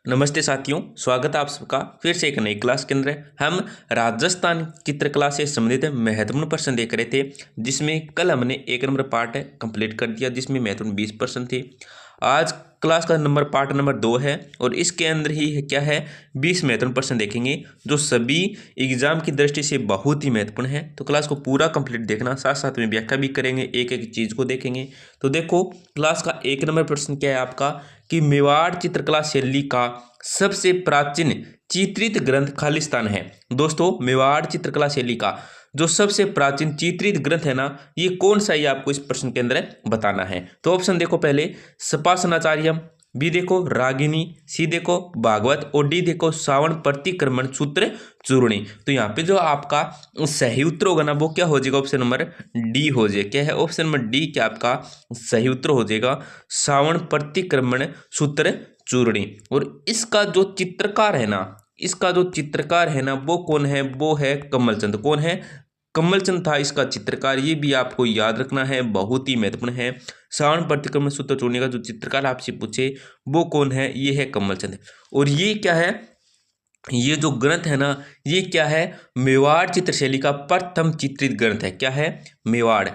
नमस्ते साथियों, स्वागत है आप सबका फिर से एक नई क्लास के अंदर। हम राजस्थान चित्रकला से संबंधित महत्वपूर्ण प्रश्न देख रहे थे, जिसमें कल हमने 1 नंबर पार्ट कंप्लीट कर दिया, जिसमें महत्वपूर्ण 20 प्रश्न थे। आज क्लास का पार्ट नंबर 2 है और इसके अंदर ही क्या है 20 महत्वपूर्ण प्रश्न देखेंगे, जो सभी एग्जाम की दृष्टि से बहुत ही महत्वपूर्ण है। तो क्लास को पूरा कंप्लीट देखना, साथ साथ में व्याख्या भी करेंगे, एक एक चीज़ को देखेंगे। तो देखो, क्लास का 1 नंबर प्रश्न क्या है आपका कि मेवाड़ चित्रकला शैली का सबसे प्राचीन चित्रित ग्रंथ खालिस्तान है। दोस्तों, मेवाड़ चित्रकला शैली का जो सबसे प्राचीन चित्रित ग्रंथ है ना, ये कौन सा, ये आपको इस प्रश्न के अंदर बताना है। तो ऑप्शन देखो, पहले सपासनाचार्यम, बी देखो रागिनी, सी देखो भागवत और डी देखो श्रावण प्रतिक्रमण सूत्र चूर्णी। तो यहाँ पे जो आपका सही उत्तर होगा ना, वो क्या हो जाएगा, ऑप्शन नंबर डी हो जाएगा। क्या है ऑप्शन नंबर डी, क्या आपका सही उत्तर हो जाएगा श्रावण प्रतिक्रमण सूत्र चूर्णी। और इसका जो चित्रकार है ना, वो कौन है, वो है कमलचंद। कौन है? कमलचंद था इसका चित्रकार। ये भी आपको याद रखना है, बहुत ही महत्वपूर्ण है। श्रावण प्रतिक्रमण सूत्र चूर्णी का जो चित्रकार आपसे पूछे वो कौन है, ये है कमलचंद। और ये क्या है, ये जो ग्रंथ है ना, ये क्या है, मेवाड़ चित्रशैली का प्रथम चित्रित ग्रंथ है। क्या है? मेवाड़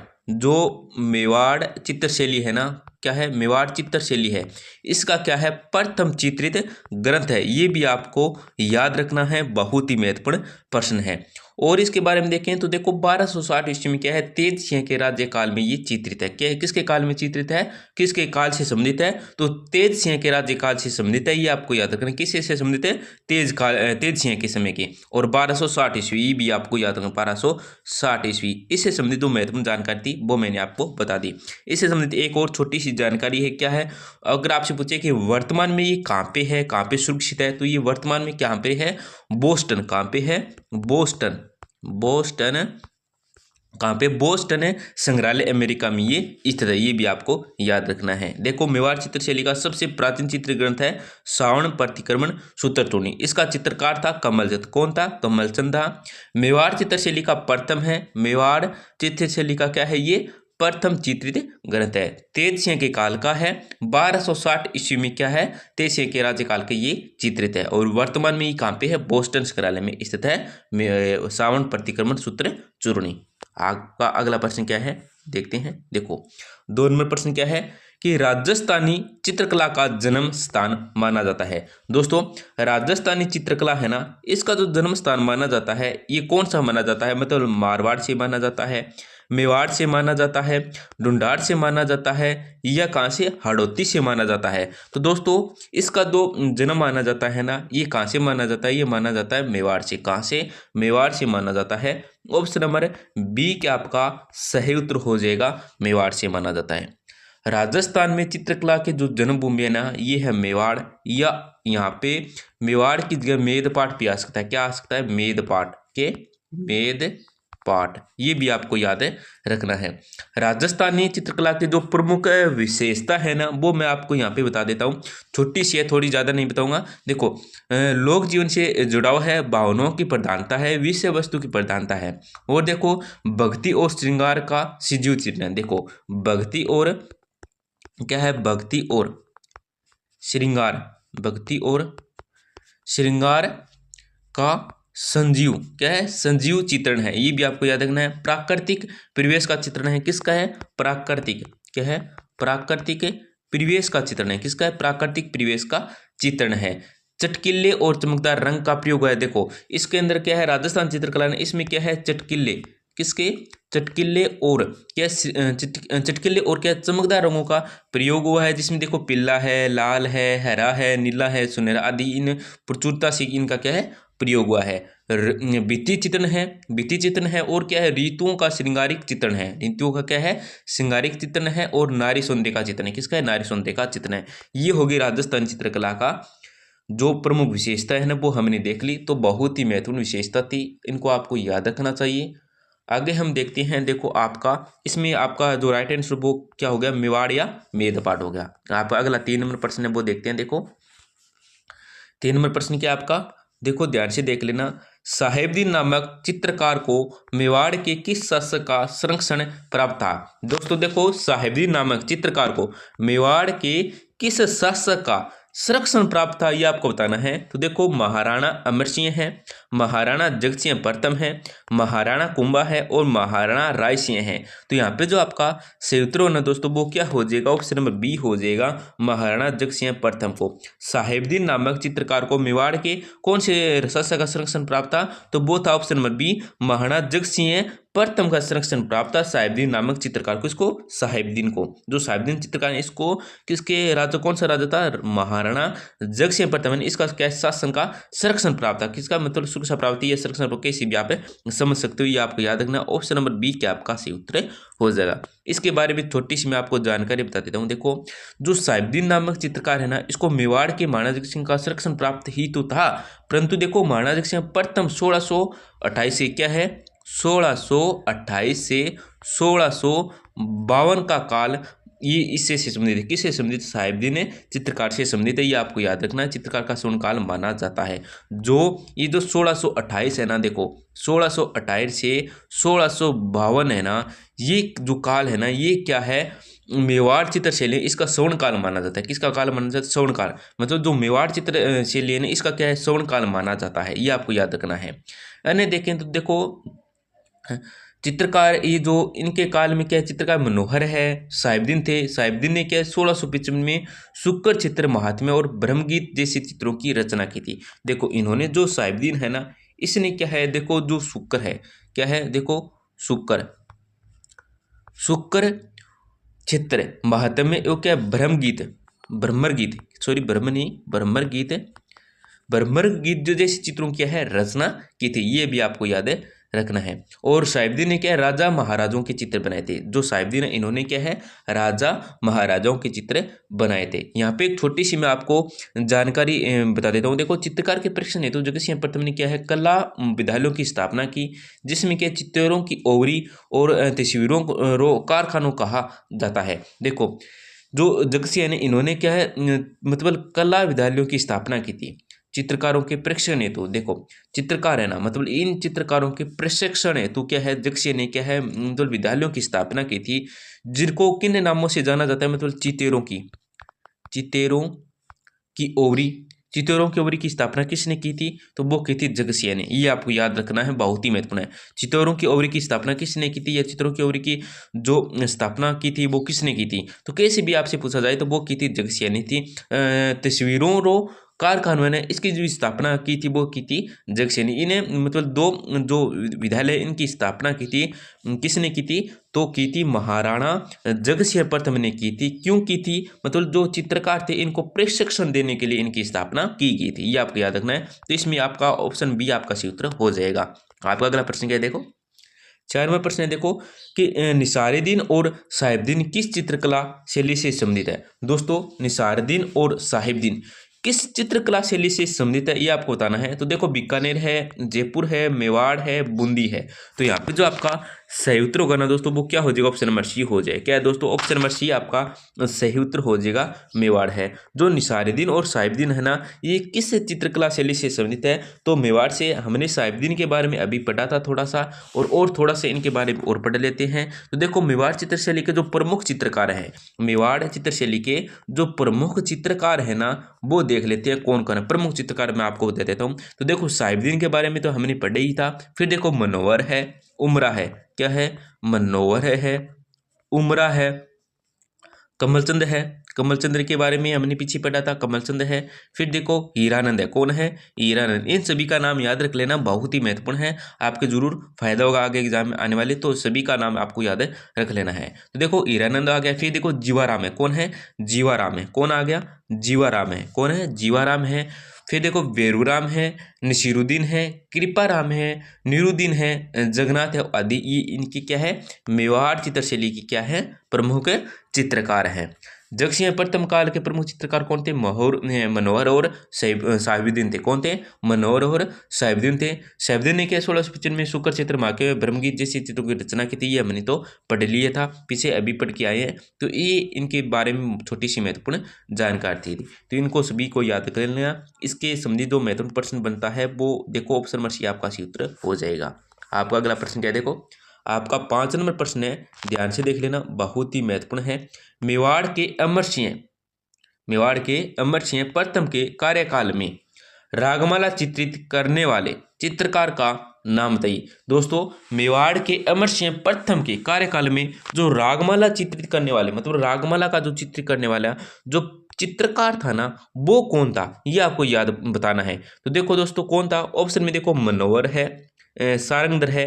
चित्रशैली है ना, क्या है, मेवाड़ चित्रशैली है, इसका क्या है, प्रथम चित्रित ग्रंथ है। ये भी आपको याद रखना है, बहुत ही महत्वपूर्ण प्रश्न है। और इसके बारे में देखें तो देखो 1260 ईस्वी में क्या है, तेज सिंह के राज्यकाल में ये चित्रित है। क्या है, किसके काल में चित्रित है, किसके काल से संबंधित है, तो तेज सिंह के राज्यकाल से संबंधित है। ये आपको याद रखना, किससे से संबंधित है, तेज सिंह के समय के। और 1260 ईस्वी, ये भी आपको याद रखना, 1260 ईस्वी। इससे संबंधित जो महत्वपूर्ण जानकारी थी वो मैंने आपको बता दी। इससे संबंधित एक और छोटी सी जानकारी है, क्या है, अगर आपसे पूछे कि वर्तमान में ये कहाँ पे है, कहाँ पे सुरक्षित है, तो ये वर्तमान में कहाँ पे है, बोस्टन। कहाँ पे है? बोस्टन कहाँ पे? बोस्टन है संग्रहालय, अमेरिका में ये स्थित है। ये भी आपको याद रखना है। देखो, मेवाड़ चित्रशैली का सबसे प्राचीन चित्र ग्रंथ है श्रावण प्रतिक्रमण सूत्र चूर्णी। इसका चित्रकार था कमलचंद। कौन था? कमलचंद था। मेवाड़ चित्रशैली का प्रथम है, मेवाड़ चित्रशैली का क्या है, ये प्रथम चित्रित ग्रंथ है। तेज सिंह के काल का है, 1260 ईस्वी में क्या है, तेज सिंह के राज्यकाल के ये चित्रित है। और वर्तमान में ये कहाँ पे है, बोस्टन संग्रहालय में स्थित है श्रावण प्रतिक्रमण सूत्र चूर्णी। आपका अगला प्रश्न क्या है, देखते हैं। देखो, 2 नंबर प्रश्न क्या है कि राजस्थानी चित्रकला का जन्म स्थान माना जाता है। दोस्तों, राजस्थानी चित्रकला है ना, इसका जो जन्म स्थान माना जाता है, ये कौन सा माना जाता है, मतलब मारवाड़ से माना जाता है, मेवाड़ से माना जाता है, ढूंढाड़ से माना जाता है, या कहाँ से, हड़ौती से माना जाता है। तो दोस्तों, इसका जो जन्म माना जाता है ना, ये कहाँ से माना जाता है, ये माना जाता है मेवाड़ से। कहाँ से? मेवाड़ से माना जाता है। ऑप्शन नंबर बी क्या आपका सही उत्तर हो जाएगा, मेवाड़ से माना जाता है। राजस्थान में चित्रकला के जो जन्मभूमि है ना, ये है मेवाड़, या यहाँ पे मेवाड़ की जगह मेदपाट भी आ सकता है। क्या आ सकता है? मेदपाट के मेदपाट। ये भी आपको याद रखना है। राजस्थानी चित्रकला की जो प्रमुख विशेषता है ना, वो मैं आपको यहाँ पे बता देता हूँ। छोटी सी है, थोड़ी ज़्यादा नहीं बताऊंगा। देखो, लोक जीवन से जुड़ाव है, भावनाओं की प्रधानता है, विषय वस्तु की प्रधानता है। और देखो, भक्ति और श्रृंगार का सजीव चित्रण है। देखो, भक्ति और क्या है, भक्ति और श्रृंगार का संजीव, क्या है, संजीव चित्रण है। ये भी आपको याद रखना है। प्राकृतिक परिवेश का चित्रण है। किसका है? प्राकृतिक। क्या है? प्राकृतिक परिवेश का चित्रण है। किसका है? प्राकृतिक परिवेश का चित्रण है। चटकीले और चमकदार रंग का प्रयोग है। देखो, इसके अंदर क्या है, राजस्थान चित्रकला ने इसमें क्या है, चटकीले, किसके, चटकीले और क्या, चटकीले और क्या, चमकदार रंगों का प्रयोग हुआ है, जिसमें देखो पीला है, लाल है, हरा है, नीला है, सुनहरा आदि इन प्रचुरता से इनका क्या है, प्रयोग हुआ है। भित्ति चित्रण है और क्या है, ऋतुओं का श्रृंगारिक चित्रण है। ऋतुओं का क्या है, श्रृंगारिक चित्रण है। और नारी सौंदर्य का चित्रण है। किसका है? नारी सौंदर्य का चित्रण है। ये होगी राजस्थान चित्रकला का जो प्रमुख विशेषता है ना, वो हमने देख ली। तो बहुत ही महत्वपूर्ण विशेषता थी, इनको आपको याद रखना चाहिए। आगे हम देखते हैं। देखो, आपका इसमें आपका जो राइट आंसर वो क्या हो गया, मेवाड़ या मेदपाट हो गया। आपका अगला 3 नंबर प्रश्न है, वो देखते हैं। देखो, 3 नंबर प्रश्न क्या आपका, देखो ध्यान से देख लेना। साहेबदीन नामक चित्रकार को मेवाड़ के किस शासक का संरक्षण प्राप्त था? दोस्तों देखो, साहेबदीन नामक चित्रकार को मेवाड़ के किस शासक का संरक्षण प्राप्त था, ये आपको बताना है। तो देखो महाराणा अमर सिंह है, महाराणा जगत सिंह प्रथम है, महाराणा कुंभा है और महाराणा राय सिंह है। तो यहाँ पे जो आपका सही उत्तर होना दोस्तों वो क्या हो जाएगा, ऑप्शन नंबर बी हो जाएगा, महाराणा जगत सिंह प्रथम को। साहेबदीन नामक चित्रकार को मेवाड़ के कौन से शासक का संरक्षण प्राप्त था, तो वो था option number B, Maharana Jagat Singh प्रथम का संरक्षण प्राप्त था साहिबदीन नामक चित्रकार को। इसको साहिबदीन को, जो साहिबदीन चित्रकार है, इसको किसके राजा, कौन सा राजा था, महाराणा जगत सिंह प्रथम ने इसका क्या शासन का संरक्षण प्राप्त था। किसका मतलब सुरक्षा प्राप्ति या संरक्षण कैसे भी आप समझ सकते हो, ये आपको याद रखना। ऑप्शन नंबर बी क्या आपका सही उत्तर हो जाएगा। इसके बारे में छोटी सी मैं आपको जानकारी बता देता हूँ। देखो जो साहिबदीन नामक चित्रकार है ना, इसको मेवाड़ के महाराणा जगत सिंह का संरक्षण प्राप्त ही तो था, परंतु देखो महाराणा जगत सिंह प्रथम 1628 से क्या है, 1628 से 1652 का काल ये इससे संबंधित है। किससे संबंधित, साहिबदीन चित्रकार से संबंधित है, ये आपको याद रखना है। चित्रकार का स्वर्ण काल माना जाता है। जो ये जो 1628 है ना, देखो 1628 से 1652 है ना, ये जो काल है ना, ये क्या है, मेवाड़ चित्र शैली, इसका स्वर्ण काल माना जाता है। किसका काल माना जाता है, स्वर्ण काल। मतलब जो मेवाड़ चित्र शैली है ना, इसका क्या है, स्वर्ण काल माना जाता है, ये आपको याद रखना है। अन्य देखें तो देखो चित्रकार, ये जो इनके काल में क्या है, चित्रकार मनोहर है, साहिबदीन थे। साहिबदीन ने क्या है 1655 में शुक्र चित्र महात्म्य और ब्रह्मगीत जैसे चित्रों की रचना की थी। देखो इन्होंने, जो साहिबदीन है ना, इसने क्या है, देखो जो शुक्र है, क्या है, देखो शुक्र चित्र महात्म्य वो क्या, ब्रह्मर गीत सॉरी ब्रह्म नहीं, ब्रह्मर गीत जो जैसे चित्रों की है रचना की थी, ये भी आपको याद रखना है। और साहिबदीन ने क्या है, राजा महाराजाओं के चित्र बनाए थे। जो साहिबदीन है, इन्होंने क्या है, राजा महाराजाओं के चित्र बनाए थे। यहाँ पे एक छोटी सी मैं आपको जानकारी बता देता हूँ। देखो चित्रकार के परीक्षण हेतु जगत सिंह प्रथम ने क्या है, कला विद्यालयों की स्थापना की, जिसमें क्या चित्रों की ओवरी और तस्वीरों को कारखानों कहा जाता है। देखो जो जगत सिंह ने, इन्होंने क्या है, मतलब कला विद्यालयों की स्थापना की थी चित्रकारों के प्रशिक्षण हेतु। देखो चित्रकार है ना, मतलब इन चित्रकारों के प्रशिक्षण हेतु क्या है, जगत सिंह ने क्या है, मतलब विद्यालयों की स्थापना की थी, जिनको किन नामों से जाना जाता है, मतलब चितेरों की ओवरी की स्थापना किसने की थी, तो वो की थी जगत सिंह ने। ये आपको याद रखना है, बहुत ही महत्वपूर्ण है। चित्तौरों की ओवरी की स्थापना किसने की थी, या चित्तौरों की ओवरी की जो स्थापना की थी वो किसने की थी, तो कैसे भी आपसे पूछा जाए तो वो की थी जगत सिंह ने थी। तस्वीरों रो कारखानों ने इसकी जो स्थापना की थी वो की थी जगत सिंह ने। इन्हें मतलब दो जो विद्यालय इनकी स्थापना की थी, किसने की थी, तो की थी महाराणा जगत सिंह प्रथम ने की थी। क्यों की थी, मतलब जो चित्रकार थे इनको प्रशिक्षण देने के लिए इनकी स्थापना की गई थी, ये आपको याद रखना है। तो इसमें आपका ऑप्शन बी आपका सही उत्तर हो जाएगा। आपका अगला प्रश्न क्या है, देखो 4वां प्रश्न है, देखो कि निसारुद्दीन और साहिबदीन किस चित्रकला शैली से संबंधित है। दोस्तों निसारुद्दीन और साहिबदीन किस चित्रकला शैली से संबंधित है, ये आपको बताना है। तो देखो बीकानेर है, जयपुर है, मेवाड़ है, बूंदी है। तो यहाँ पे जो आपका सही उत्तर होगा ना दोस्तों, वो क्या हो जाएगा, ऑप्शन नंबर सी हो जाए। क्या है दोस्तों, ऑप्शन नंबर सी आपका सही उत्तर हो जाएगा, मेवाड़ है। जो निसारुद्दीन और साहिबदीन है ना, ये किस चित्रकला शैली से संबंधित है, तो मेवाड़ से। हमने साहिबदीन के बारे में अभी पढ़ा था थोड़ा सा, और थोड़ा सा इनके बारे में और पढ़ लेते हैं। तो देखो मेवाड़ चित्रशैली के जो प्रमुख चित्रकार हैं, मेवाड़ चित्रशैली के जो प्रमुख चित्रकार है ना, वो देख लेते हैं कौन कौन है प्रमुख चित्रकार। मैं आपको बता देता हूँ। तो देखो साहिबदीन के बारे में तो हमने पढ़ा ही था। फिर देखो मनोवर है, उमरा है, क्या है, मनोवर है, उमरा है, कमलचंद है, कमलचंद्र के बारे में हमने पीछे पढ़ा था, कमलचंद है। फिर देखो हीरानंद है, कौन है, हीरानंद। इन सभी का नाम याद रख लेना, बहुत ही महत्वपूर्ण है, आपके जरूर फायदा होगा आगे एग्जाम में आने वाले। तो सभी का नाम आपको याद रख लेना है। तो देखो हीरानंद आ गया। फिर देखो जीवाराम है, कौन है, जीवाराम है, कौन आ गया, जीवाराम है, कौन है, जीवाराम है। फिर देखो वेरूराम है, नसीरुद्दीन है, कृपाराम है, नीरुद्दीन है, जगन्नाथ है आदि। ये इनकी क्या है, मेवाड़ चित्रशैली की क्या है, प्रमुख चित्रकार हैं। जगत सिंह प्रथम काल के प्रमुख चित्रकार कौन थे, मनोहर और साहिबदीन थे। कौन थे, मनोहर और साहिबदीन थे। साहिबदीन ने क्या 1655 में शुक्र चित्र माके ब्रह्मगीत जैसी चित्रों की रचना की थी, ये हमने तो पढ़ लिया था, पीछे अभी पढ़ के आए हैं। तो ये इनके बारे में छोटी सी महत्वपूर्ण जानकारी थी, तो इनको सभी को याद कर लेना। इसके संबंधित जो महत्वपूर्ण प्रश्न बनता है वो देखो ऑप्शन नंबर सी आपका सही उत्तर हो जाएगा। आपका अगला प्रश्न क्या है, देखो आपका 5 नंबर प्रश्न है, ध्यान से देख लेना, बहुत ही महत्वपूर्ण है। मेवाड़ के अमर सिंह मेवाड़ के अमर सिंह प्रथम के कार्यकाल में रागमाला चित्रित करने वाले चित्रकार का नाम बताइए। दोस्तों, मेवाड़ के अमर सिंह प्रथम के कार्यकाल में जो रागमाला चित्रित करने वाले, मतलब रागमाला का जो चित्र करने वाला जो चित्रकार था ना, वो कौन था, ये आपको याद बताना है। तो देखो दोस्तों, कौन था? ऑप्शन में देखो, मनोवर है, सारंगधर है,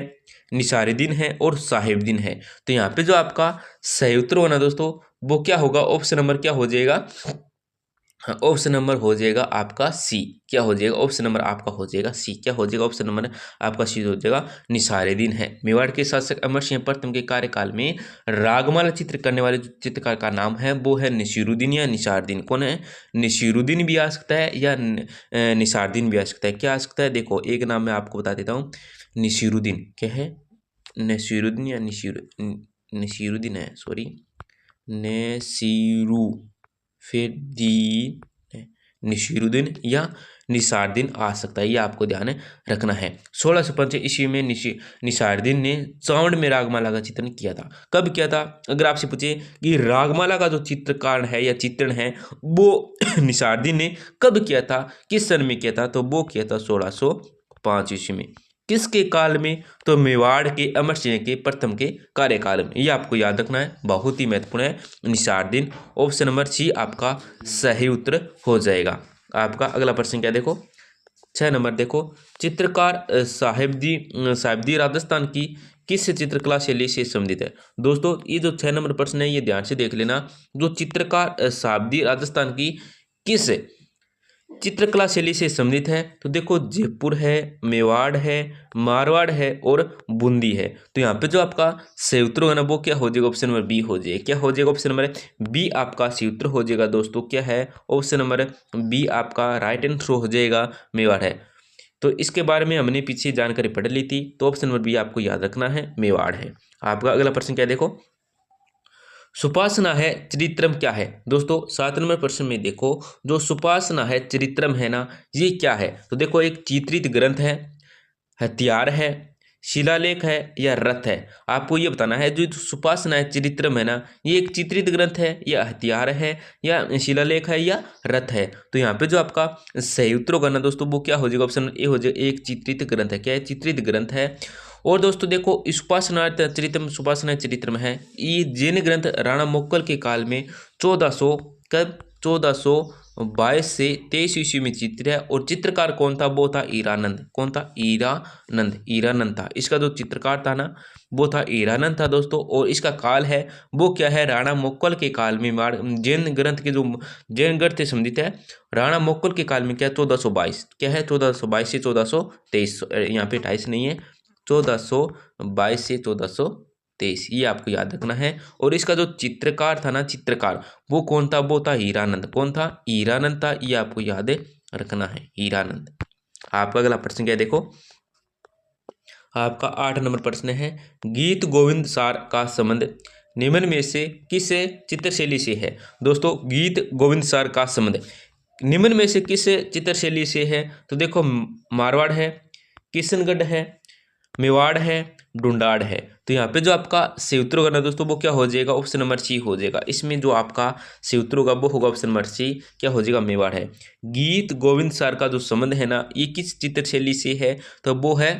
निसारुद्दीन है और साहिबुद्दीन है। तो यहाँ पे जो आपका सही उत्तर होना दोस्तों, वो क्या होगा? ऑप्शन नंबर क्या हो जाएगा? हाँ, ऑप्शन नंबर हो जाएगा आपका सी। क्या हो जाएगा? ऑप्शन नंबर आपका हो जाएगा सी। क्या हो जाएगा? ऑप्शन नंबर आपका सी हो जाएगा, निसारुद्दीन है। मेवाड़ के शासक अमर सिंह प्रथम के कार्यकाल में रागमाला चित्र करने वाले जो चित्रकार का नाम है वो है नसीरुद्दीन या निसारुद्दीन। कौन है? नसीरुद्दीन भी आ सकता है या निसारुद्दीन भी आ सकता है। क्या आ सकता है? देखो, एक नाम मैं आपको बता देता हूँ, नसीरुद्दीन। क्या है? नसीरुद्दीन या नसीरुद्दीन है, सॉरी, नसीरू, फिर दीन, नसीरुद्दीन या निसारुद्दीन आ सकता है। ये आपको ध्यान रखना है। 1605 ईस्वी में निसारुद्दीन ने चावंड में रागमाला का चित्रण किया था। कब किया था? अगर आपसे पूछे कि रागमाला का जो चित्रकार है या चित्रण है वो निसारुद्दीन ने कब किया था, किस सन में किया था, तो वो किया था 1605 ईस्वी में। किसके काल में? तो मेवाड़ के अमर सिंह के प्रथम के कार्यकाल में। ये आपको याद रखना है, बहुत ही महत्वपूर्ण है, निसारुद्दीन। ऑप्शन नंबर सी आपका सही उत्तर हो जाएगा। आपका अगला प्रश्न क्या? देखो 6 नंबर देखो, चित्रकार साहिबदी राजस्थान की किस चित्रकला शैली से संबंधित है? दोस्तों, ये जो 6 नंबर प्रश्न है ये ध्यान से देख लेना। जो चित्रकार साहिबदी राजस्थान की किस चित्रकला शैली से संबंधित है, तो देखो जयपुर है, मेवाड़ है, मारवाड़ है और बूंदी है। तो यहाँ पे जो आपका सही उत्तर होगा ना वो क्या हो जाएगा? ऑप्शन नंबर बी हो जाएगा। क्या हो जाएगा? ऑप्शन नंबर बी आपका सही उत्तर हो जाएगा दोस्तों। क्या है? ऑप्शन नंबर बी आपका राइट आंसर हो जाएगा, मेवाड़ है। तो इसके बारे में हमने पीछे जानकारी पढ़ ली थी, तो ऑप्शन नंबर बी आपको याद रखना है, मेवाड़ है। आपका अगला प्रश्न क्या? देखो, सुपासना है चरित्रम क्या है? दोस्तों, 7 नंबर प्रश्न में देखो, जो सुपासना है चरित्रम है ना, ये क्या है? तो देखो, एक चित्रित ग्रंथ है, हथियार है, शिलालेख है या रथ है? आपको ये बताना है। जो सुपासना है चरित्रम है ना, ये एक चित्रित ग्रंथ है या हथियार है या शिलालेख है या रथ है? तो यहाँ पे जो आपका सही उत्तर होगा ना दोस्तों, वो क्या हो जाएगा? ऑप्शन ए हो जाएगा, एक चित्रित ग्रंथ है। क्या है? चित्रित ग्रंथ है। और दोस्तों देखो, सुपासना चरित्रम है, ये जैन ग्रंथ राणा मोक्कल के काल में 1400 कब 1422 से 23 ईस्वी में चित्र है। और चित्रकार कौन था? वो था ईरानंद। कौन था? ईरानंद था। इसका जो चित्रकार था ना वो था ईरानंद था दोस्तों। और इसका काल है वो क्या है? राणा मोक्कल के काल में। जैन ग्रंथ के जो जैन ग्रंथ से संबंधित है, राणा मोक्कल के काल में क्या? 1422। क्या है? 1422 से 1423। यहाँ पे 28 नहीं है, 1422 से 1423। ये आपको याद रखना है। और इसका जो चित्रकार था ना, चित्रकार वो कौन था? वो था हीरानंद। कौन था? हीरानंद था। ये आपको याद रखना है, हीरानंद। आपका अगला प्रश्न क्या है? देखो, आपका 8 नंबर प्रश्न है, गीत गोविंद सार का संबंध निम्न में से किस चित्रशैली से है? दोस्तों, गीत गोविंद सार का संबंध निम्न में से किस चित्रशैली से है? तो देखो, मारवाड़ है, किशनगढ़ है, मेवाड़ है, ढूंढाड़ है। तो यहाँ पे जो आपका सही उत्तर होगा ना दोस्तों, वो क्या हो जाएगा? ऑप्शन नंबर सी हो जाएगा। इसमें जो आपका सही उत्तर होगा वो होगा ऑप्शन नंबर सी। क्या हो जाएगा? मेवाड़ है। गीत गोविंद सार का जो संबंध है ना, ये किस चित्रशैली से है? तो वो है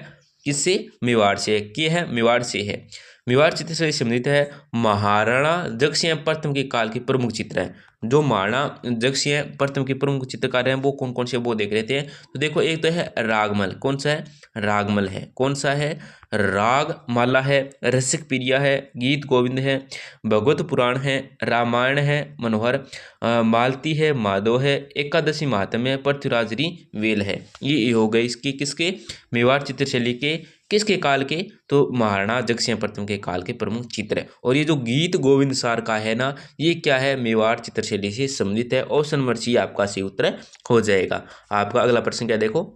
किससे? मेवाड़ से। क्या है? मेवाड़ से है। मेवाड़ चित्रशैली संबंधित है। महाराणा जगसिंह प्रथम के काल के प्रमुख चित्र है। जो महाराणा जगसिंह प्रथम के प्रमुख चित्रकार हैं वो कौन कौन से, वो देख लेते हैं। तो देखो, एक तो है रागमल। कौन सा है? रागमल है। कौन सा है? रागमाला है, रसिक प्रिया है, गीत गोविंद है, भगवत पुराण है, रामायण है, मनोहर, मालती है, माधव है, एकादशी महात्म्य है, पृथ्वीराजरी वेल है। ये हो गए इसके किसके? मेवाड़ चित्रशैली के किसके काल के? तो महाराणा जगसिंह प्रथम के काल के प्रमुख चित्र है। और ये जो गीत गोविंद सार का है ना, ये क्या है? मेवाड़ चित्रशैली से संबंधित है। ऑप्शन नंबर सी आपका सही उत्तर हो जाएगा। आपका अगला प्रश्न क्या? देखो,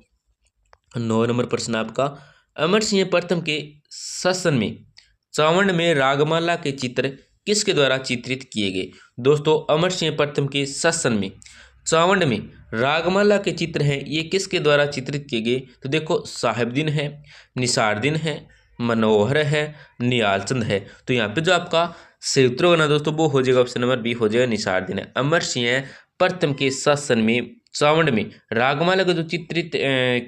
9 नंबर प्रश्न आपका, अमर सिंह प्रथम के शासन में चावंड में रागमाला के चित्र किसके द्वारा चित्रित किए गए? दोस्तों, अमर सिंह प्रथम के शासन में चावंड में रागमाला के चित्र हैं, ये किसके द्वारा चित्रित किए गए? तो देखो, साहिबुद्दीन है, निसारुद्दीन है, मनोहर है, निहालचंद है। तो यहाँ पे जो आपका सही उत्तर होगा ना दोस्तों, वो हो जाएगा ऑप्शन नंबर बी हो जाएगा, निसारुद्दीन है। अमर सिंह प्रथम के शासन में चावंड में रागमाला को जो चित्रित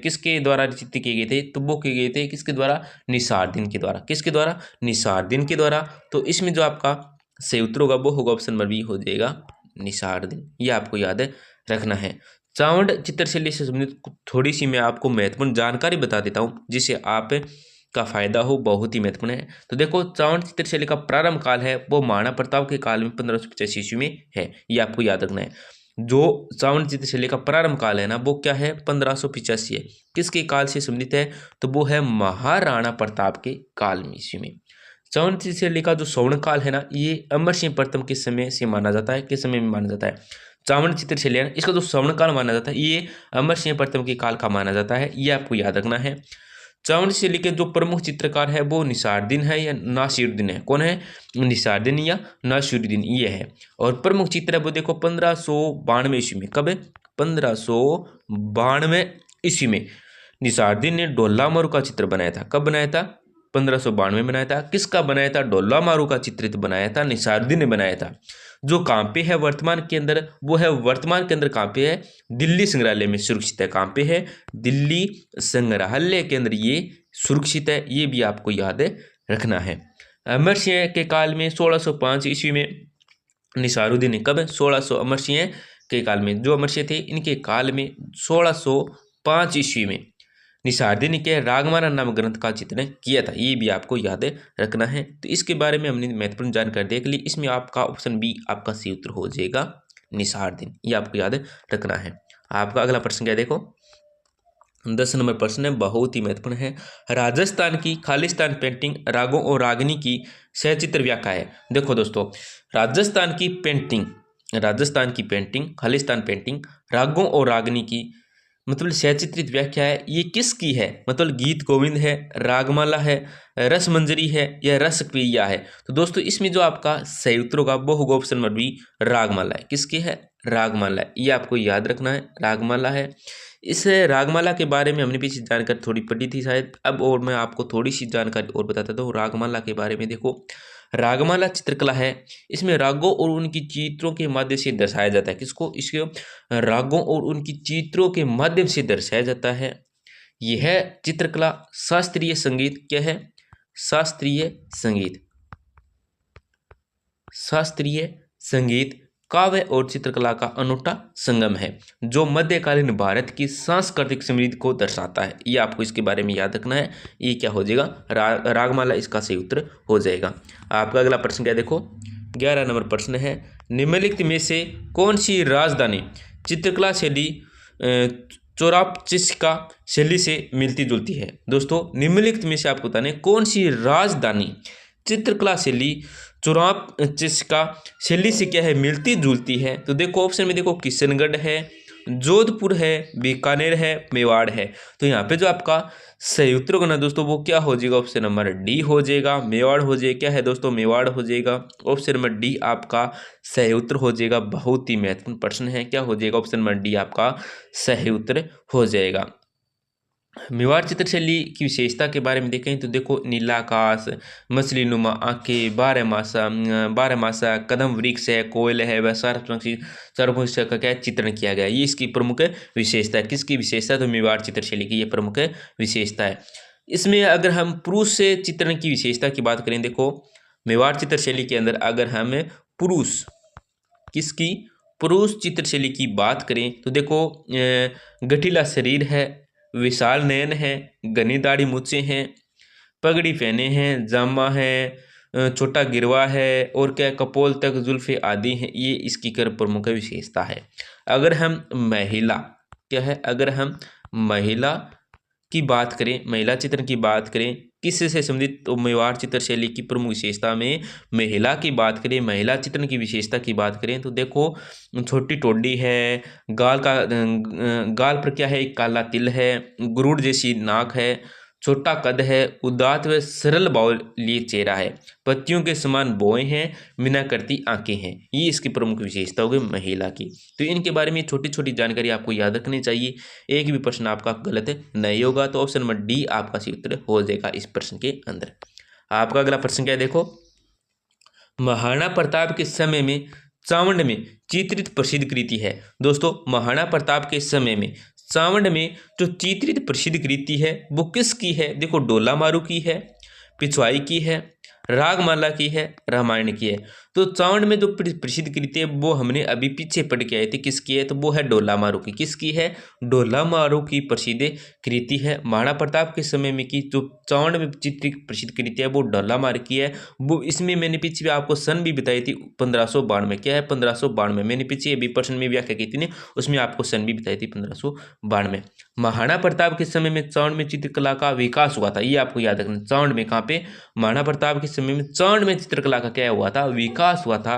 किसके द्वारा चित्रित किए गए थे, तो वो किए गए थे किसके द्वारा, निसारदीन के द्वारा। किसके द्वारा, निसारदीन के द्वारा। तो इसमें जो आपका सही उत्तर होगा वो होगा ऑप्शन नंबर बी हो जाएगा निसारदीन। ये आपको याद रखना है। चावंड चित्रशैली से संबंधित थोड़ी सी मैं आपको महत्वपूर्ण जानकारी बता देता हूँ जिससे आप का फायदा हो, बहुत ही महत्वपूर्ण है। तो देखो चावंड चित्रशैली का प्रारंभ काल है वो महाराणा प्रताप के काल में 1585 ईस्वी में है, ये आपको याद रखना है। जो चावंड चित्रशैली का प्रारंभ काल है ना वो क्या है, 1585 है। किसके काल से संबंधित है, तो वो है महाराणा प्रताप के काल में ईस्वी में। चावंड चित्रशैली का जो स्वर्ण काल है ना ये अमर सिंह प्रथम के समय से माना जाता है। किस समय में माना जाता है, चावंड चित्रशैली है इसका जो स्वर्ण काल माना जाता है ये अमर सिंह प्रथम के काल का माना जाता है, ये आपको याद रखना है। चावंड शैली के जो प्रमुख चित्रकार है वो निसारदीन है या नासिरुद्दीन है, कौन है, निसारदीन या नासिरुद्दीन ये है। और प्रमुख चित्र है वो देखो 1592 ईस्वी में, कब है, 1592 ईस्वी में निसारदीन ने ढोला मारू का चित्र बनाया था। कब बनाया था, 1592 में बनाया था। किसका बनाया था, ढोला मारू का चित्रित बनाया था, निसारदीन ने बनाया था। जो कहाँ पे है वर्तमान के अंदर, वो है वर्तमान के अंदर कहाँ पे है, दिल्ली संग्रहालय में सुरक्षित है। कहाँ पे है, दिल्ली संग्रहालय के अंदर ये सुरक्षित है, ये भी आपको याद रखना है। अमर सिंह के काल में 1605 ईस्वी में निसारुद्दीन ने, कब, 1600 अमर सिंह के काल में, जो अमर सिंह थे इनके काल में 1605 ईस्वी में निसारदीन के रागमाला नाम ग्रंथ का चित्रण किया था, ये भी आपको याद रखना है। तो इसके बारे में हमने महत्वपूर्ण जानकारी देख ली, इसमें आपका ऑप्शन बी आपका सही उत्तर हो जाएगा निसारदीन, ये आपको याद रखना है। आपका अगला प्रश्न क्या देखो, 10 नंबर प्रश्न है, बहुत ही महत्वपूर्ण है। राजस्थान की खालिस्तान पेंटिंग रागों और रागनी की सचित्र व्याख्या है। देखो दोस्तों, राजस्थान की पेंटिंग खालिस्तान पेंटिंग रागों और रागनी की मतलब सचित्रित व्याख्या है, ये किसकी है, मतलब गीत गोविंद है, रागमाला है, रस मंजरी है या रस क्रिया है। तो दोस्तों इसमें जो आपका सही उत्तर होगा वो होगा ऑप्शन नंबर बी रागमाला है। किसकी है, रागमाला है, ये आपको याद रखना है, रागमाला है। इस रागमाला के बारे में हमने पीछे जानकारी थोड़ी पढ़ी थी शायद, अब और मैं आपको थोड़ी सी जानकारी और बताता हूँ रागमाला के बारे में। देखो रागमाला चित्रकला है, इसमें रागों और उनकी चित्रों के माध्यम से दर्शाया जाता है। किसको, इसके रागों और उनकी चित्रों के माध्यम से दर्शाया जाता है। यह चित्रकला शास्त्रीय संगीत क्या है, शास्त्रीय संगीत काव्य और चित्रकला का अनूठा संगम है जो मध्यकालीन भारत की सांस्कृतिक समृद्धि को दर्शाता है। ये आपको इसके बारे में याद रखना है, ये क्या हो जाएगा, रागमाला इसका सही उत्तर हो जाएगा। आपका अगला प्रश्न क्या देखो, 11 नंबर प्रश्न है, निम्नलिखित में से कौन सी राजधानी चित्रकला शैली चौरापचिस्का शैली से मिलती जुलती है। दोस्तों निम्नलिखित में से आपको बताने कौन सी राजधानी चित्रकला शैली चौरापचिस्का शैली से क्या है, मिलती जुलती है। तो देखो ऑप्शन में देखो किशनगढ़ है, जोधपुर है, बीकानेर है, मेवाड़ है। तो यहाँ पे जो आपका सही उत्तर होगा ना दोस्तों वो क्या हो जाएगा, ऑप्शन नंबर डी हो जाएगा, मेवाड़ हो जाएगा। क्या है दोस्तों, मेवाड़ हो जाएगा। ऑप्शन नंबर डी आपका सही उत्तर हो जाएगा। बहुत ही महत्वपूर्ण प्रश्न है, क्या हो जाएगा, ऑप्शन नंबर डी आपका सही उत्तर हो जाएगा। मेवाड़ चित्रशैली की विशेषता के बारे में देखें तो देखो नीला आकाश, मछली नुमा आंखें, बारहमासा कदम वृक्ष है, कोयल है, वह सर्वपक्षी का क्या चित्रण किया गया है, ये इसकी प्रमुख विशेषता है। किसकी विशेषता, तो मेवाड़ चित्रशैली की ये प्रमुख विशेषता है। इसमें अगर हम पुरुष से चित्रण की विशेषता की बात करें, देखो मेवाड़ चित्रशैली के अंदर अगर हम पुरुष चित्रशैली की बात करें तो देखो गठीला शरीर है, विशाल नयन है, घनी दाढ़ी मूछें हैं, पगड़ी पहने हैं, जामा है, छोटा गिरवा है और क्या कपोल तक जुल्फे आदि हैं, ये इसकी कर प्रमुख विशेषता है। अगर हम महिला की बात करें, महिला चित्रण की बात करें किससे संबंधित, तो मेवाड़ चित्रशैली की प्रमुख विशेषता में महिला की बात करें, महिला चित्रण की विशेषता की बात करें तो देखो छोटी टोडी है, गाल पर क्या है, एक काला तिल है, गुरूर जैसी नाक है, छोटा कद है, उदात व सरल बावली चेहरा है, पत्तियों के समान बोएं हैं, मीना करती आंखें हैं, ये इसकी प्रमुख विशेषता होगी महिला की। तो इनके बारे में छोटी छोटी जानकारी आपको याद रखनी चाहिए, एक भी प्रश्न आपका गलत नहीं होगा। तो ऑप्शन नंबर डी आपका सही उत्तर हो जाएगा इस प्रश्न के अंदर। आपका अगला प्रश्न क्या है देखो, महाराणा प्रताप के समय में चावंड में चित्रित प्रसिद्ध कृति है। दोस्तों महाराणा प्रताप के समय में चावंड में जो चित्रित प्रसिद्ध कृति है वो किसकी है? देखो डोला मारू की है, पिछवाई की है, रागमाला की है, रामायण की है। तो चावंड में जो प्रसिद्ध कृति है वो हमने अभी पीछे पढ़ के आए थे, किसकी है? तो वो है डोला मारू की। किसकी है? डोला मारू की प्रसिद्ध कृति है। महाराणा प्रताप के समय में की जो चावंड में चित्रित प्रसिद्ध कृति है वो डोला मारू की है। वो इसमें मैंने पीछे भी आपको सन भी बताई थी 1592। क्या है? 1592। मैंने पीछे अभी प्रश्न में व्याख्या की थी ना, उसमें आपको सन भी बताई थी 1592। महाराणा प्रताप के समय में चावंड में चित्रकला का विकास हुआ था, ये आपको याद रखना। चावंड में कहाँ पे? महाराणा प्रताप के समय में चावंड में चित्रकला का क्या हुआ था? विकास हुआ था।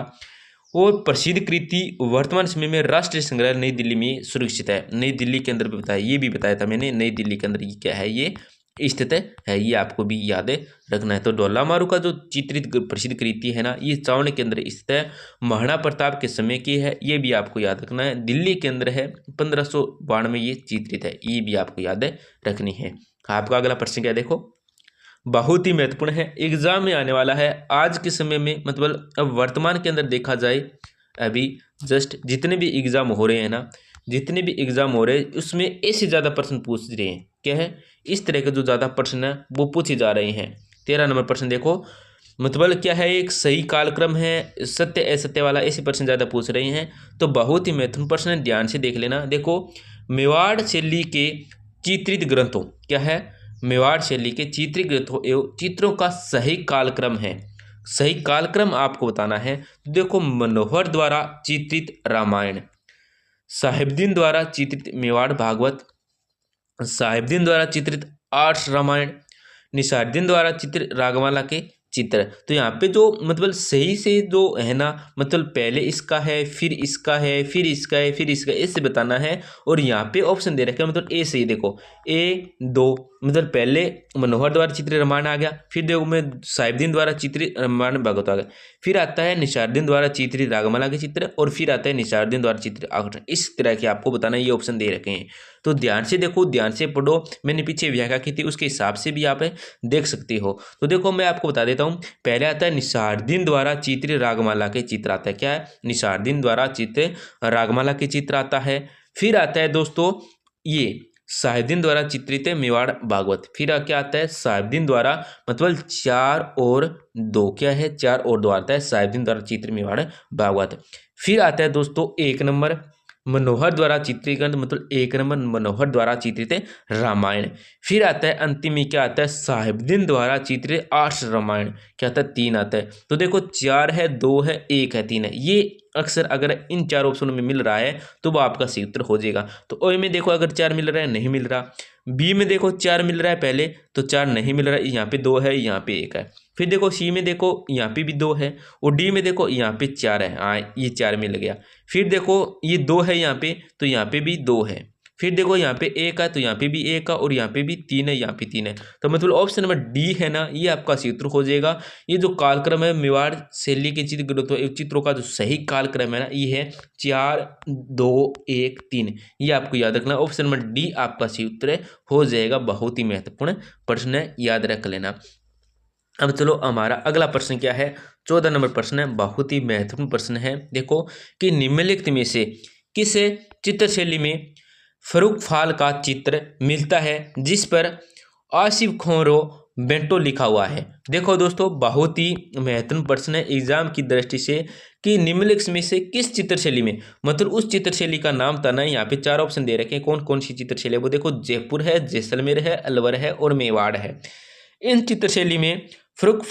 और प्रसिद्ध कृति वर्तमान समय में राष्ट्रीय संग्रहालय नई दिल्ली में सुरक्षित है। नई दिल्ली के अंदर भी बताया, ये भी बताया था मैंने, नई दिल्ली के अंदर ये क्या है? ये स्थित है। ये आपको भी याद रखना है। तो डोला मारू का जो चित्रित प्रसिद्ध कृति है ना, ये चावंड के अंदर स्थित है, महाराणा प्रताप के समय की है, ये भी आपको याद रखना है। दिल्ली के अंदर है, 1592 में ये चित्रित है, ये भी आपको याद रखनी है। आपका अगला प्रश्न क्या है? देखो बहुत ही महत्वपूर्ण है, एग्जाम में आने वाला है आज के समय में। मतलब अब वर्तमान के अंदर देखा जाए, अभी जस्ट जितने भी एग्जाम हो रहे हैं ना, जितने भी एग्जाम हो रहे हैं उसमें ऐसे ज़्यादा प्रश्न पूछ रहे हैं। क्या है? इस तरह के जो ज़्यादा प्रश्न है वो पूछे जा रहे हैं। 13 नंबर प्रश्न देखो, मतलब क्या है? एक सही कालक्रम है, सत्य असत्य वाला, ऐसे प्रश्न ज़्यादा पूछ रहे हैं। तो बहुत ही महत्वपूर्ण प्रश्न है, ध्यान से देख लेना। देखो मेवाड़ शैली के चित्रित ग्रंथों, क्या है? मेवाड़ शैली के चित्रित ग्रंथों एवं चित्रों का सही कालक्रम है। सही कालक्रम आपको बताना है। तो देखो मनोहर द्वारा चित्रित रामायण, साहिबदीन द्वारा चित्रित मेवाड़ भागवत, साहिबदीन द्वारा चित्रित आर्ष रामायण, निसारुद्दीन द्वारा चित्रित रागमाला के चित्र। तो यहाँ पे जो मतलब सही से जो है ना, मतलब पहले इसका है, फिर इसका है, फिर इसका है, फिर इसका, ऐसे बताना है। और यहाँ पे ऑप्शन दे रखे हैं, मतलब ए सही। देखो A2 मतलब पहले मनोहर द्वारा चित्रित रामायण आ गया, फिर देखो मैं साहिबदीन द्वारा चित्रित रामायण भागवत आ गया, फिर आता है निसारुद्दीन द्वारा चित्रित रागमाला के चित्र, और फिर आता है निसारुद्दीन द्वारा चित्रित आकर्षण। इस तरह के आपको बताना है, ये ऑप्शन दे रखे हैं। तो ध्यान से देखो, ध्यान से पढ़ो। मैंने पीछे व्याख्या की थी, उसके हिसाब से भी आप देख सकते हो। तो देखो मैं आपको बता देता हूँ, पहले आता है निसारुद्दीन द्वारा चित्रित रागमाला के चित्र आता है। क्या है? निसारुद्दीन द्वारा चित्रित रागमाला के चित्र आता है। फिर आता है दोस्तों ये साहिबदीन द्वारा चित्रित मेवाड़ भागवत। फिर क्या आता है? साहिबदीन द्वारा, मतलब 4 और 2, क्या है? 4 और 2 आता है, साहिबदीन द्वारा चित्रित मेवाड़ भागवत। फिर आता है दोस्तों 1 नंबर मनोहर द्वारा चित्रित ग्रंथ, मतलब 1 नंबर मनोहर द्वारा चित्रित रामायण। फिर आता है अंतिम में क्या आता है? साहिबदीन द्वारा चित्रित आर्ष रामायण। क्या आता है? 3 आता है। तो देखो 4 है, 2 है, 1 है, 3 है। ये अक्सर अगर इन 4 ऑप्शनों में मिल रहा है तो वो आपका सही उत्तर हो जाएगा। तो ए में देखो अगर 4 मिल रहा है, नहीं मिल रहा। बी में देखो 4 मिल रहा है पहले, तो 4 नहीं मिल रहा है, यहाँ पे 2 है, यहाँ पे 1 है। फिर देखो सी में देखो यहाँ पे भी 2 है, और डी में देखो यहाँ पे 4 है। हाँ ये 4 मिल गया। फिर देखो ये 2 है यहाँ पे, तो यहाँ पे भी 2 है। फिर देखो यहाँ पे 1 है, तो यहाँ पे भी 1 है, और यहाँ पे भी 3 है, यहाँ पे 3 है। तो मतलब ऑप्शन नंबर डी है ना, ये आपका सही उत्तर हो जाएगा। ये जो कालक्रम है मेवाड़ शैली के चित्रों का जो सही कालक्रम है ना, ये है 4 2 1 3। ये आपको याद रखना, ऑप्शन नंबर डी आपका सही उत्तर हो जाएगा। बहुत ही महत्वपूर्ण प्रश्न है, याद रख लेना। अब चलो हमारा अगला प्रश्न क्या है? 14 नंबर प्रश्न है, बहुत ही महत्वपूर्ण प्रश्न है। देखो कि निम्नलिखित में से किस चित्र शैली में फर्रुख फाल का चित्र मिलता है जिस पर आसिफ खोरो बेंटो लिखा हुआ है? देखो दोस्तों बहुत ही महत्वपूर्ण प्रश्न है एग्जाम की दृष्टि से, कि निम्नलिखित में से किस चित्र शैली में, मतलब उस चित्र शैली का नाम बताना है। यहाँ पे 4 ऑप्शन दे रखे हैं, कौन कौन सी चित्र शैली है वो देखो। जयपुर है, जैसलमेर है, अलवर है, और मेवाड़ है। इन चित्र शैली में फर्रुख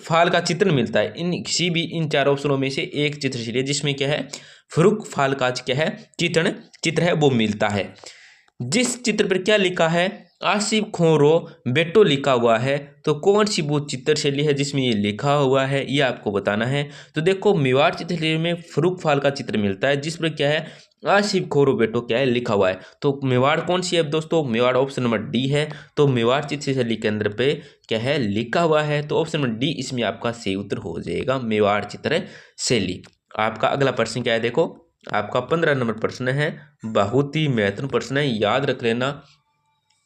फाल का चित्र मिलता है। इन किसी भी इन 4 ऑप्शनों में से एक चित्र शैली है जिसमें क्या है? फर्रुख फाल का क्या है? चित्र है, वो मिलता है। जिस चित्र पर क्या लिखा है? आसिफ खोरो बेटो लिखा हुआ है। तो कौन सी वो चित्र शैली है जिसमें ये लिखा हुआ है, ये आपको बताना है। तो देखो मेवाड़ चित्र शैली में फर्रुख फाल का चित्र मिलता है जिस पर क्या है? आसिफ खोरो बेटो क्या है? लिखा हुआ है। तो मेवाड़ कौन सी है दोस्तों? मेवाड़ ऑप्शन नंबर डी है। तो मेवाड़ चित्र शैली के अंदर पे क्या है? लिखा हुआ है। तो ऑप्शन नंबर डी इसमें आपका सही उत्तर हो जाएगा, मेवाड़ चित्र शैली। आपका अगला प्रश्न क्या है? देखो आपका 15 नंबर प्रश्न है, बहुत ही महत्वपूर्ण प्रश्न है, याद रख लेना,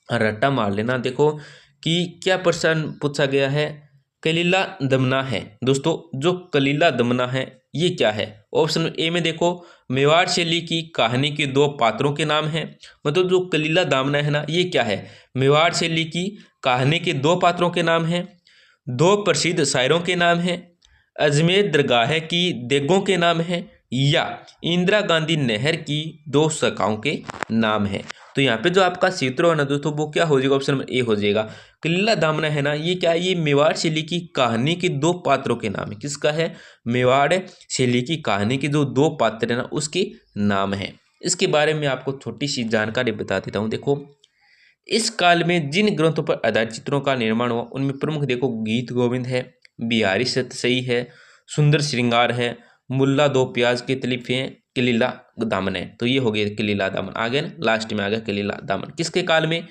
रट्टा मार लेना। देखो कि क्या प्रश्न पूछा गया है? कलीला दमना है। दोस्तों जो कलीला दमना है ये क्या है? ऑप्शन ए में देखो, मेवाड़ शैली की कहानी के दो पात्रों के नाम हैं। मतलब जो कलीला दमना है ना, ये क्या है? मेवाड़ शैली की कहानी के दो पात्रों के नाम हैं, दो प्रसिद्ध शायरों के नाम हैं, अजमेर दरगाह की देगों के नाम हैं, या इंदिरा गांधी नहर की दो शाखाओं के नाम है। तो यहाँ पे जो आपका सूत्र है ना दोस्तों, वो क्या हो जाएगा? ऑप्शन नंबर ए हो जाएगा। कलीला दमना है ना, ये क्या है? ये मेवाड़ शैली की कहानी के दो पात्रों के नाम है। किसका है? मेवाड़ शैली की कहानी के जो दो पात्र है ना, उसके नाम है। इसके बारे में आपको छोटी सी जानकारी बता देता हूँ। देखो, इस काल में जिन ग्रंथों पर आधारित चित्रों का निर्माण हुआ उनमें प्रमुख देखो, गीत गोविंद है, बिहारी सतसई है, सुंदर श्रृंगार है, मुल्ला दो प्याज के तलीफे हैं, कलीला दामन है। तो ये हो गया कलीला दामन। आ गया ना, लास्ट में आ गया कलीला दामन। किसके काल में?